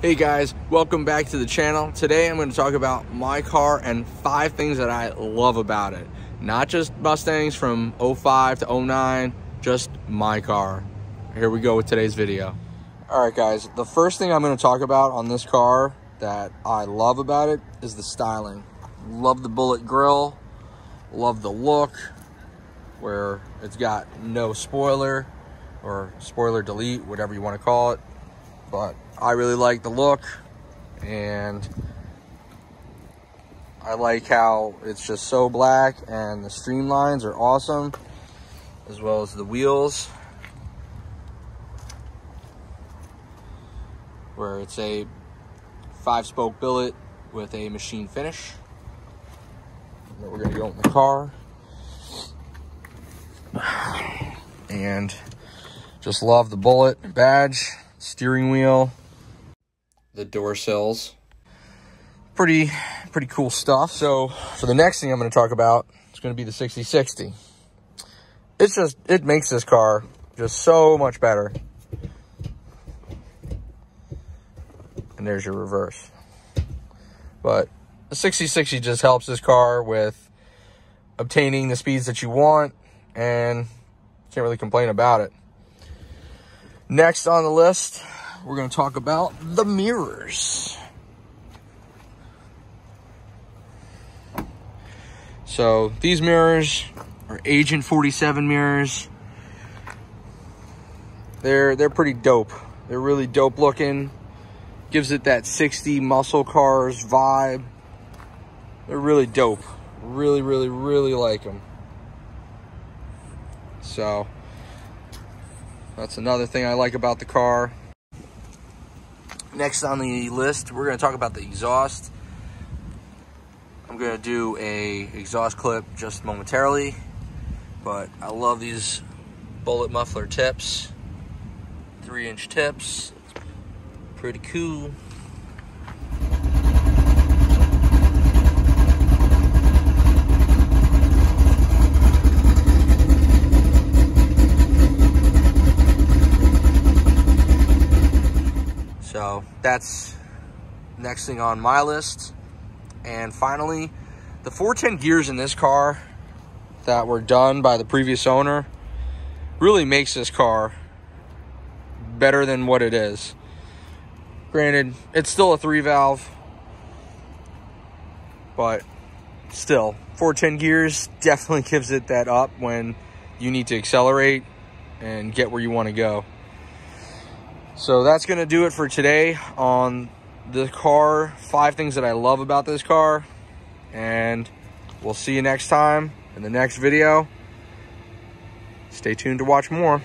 Hey guys, welcome back to the channel. Today I'm going to talk about my car and 5 things that I love about it. Not just Mustangs from 05 to 09, just my car. Here we go with today's video. Alright guys, the first thing I'm going to talk about on this car that I love about it is the styling. Love the Bullitt grille, love the look, where it's got no spoiler or spoiler delete, whatever you want to call it. But I really like the look, and I like how it's just so black, and the streamlines are awesome, as well as the wheels, where it's a 5-spoke billet with a machine finish. And we're gonna go in the car, and just love the Bullitt badge. Steering wheel, the door sills, pretty cool stuff. So for the next thing I'm going to talk about, it's going to be the 6060. It makes this car just so much better. And there's your reverse. But the 6060 just helps this car with obtaining the speeds that you want, and can't really complain about it. Next on the list, we're going to talk about the mirrors. So these mirrors are Agent 47 mirrors. They're pretty dope. They're really dope looking. Gives it that 60 muscle cars vibe. They're really dope. Really like them. So that's another thing I like about the car. Next on the list, we're going to talk about the exhaust. I'm going to do a exhaust clip just momentarily, but I love these Bullitt muffler tips. 3-inch tips. Pretty cool. So that's next thing on my list. And finally, the 410 gears in this car that were done by the previous owner really makes this car better than what it is. Granted, it's still a 3-valve, but still, 410 gears definitely gives it that up when you need to accelerate and get where you want to go. So that's going to do it for today on the car. 5 things that I love about this car. And we'll see you next time in the next video. Stay tuned to watch more.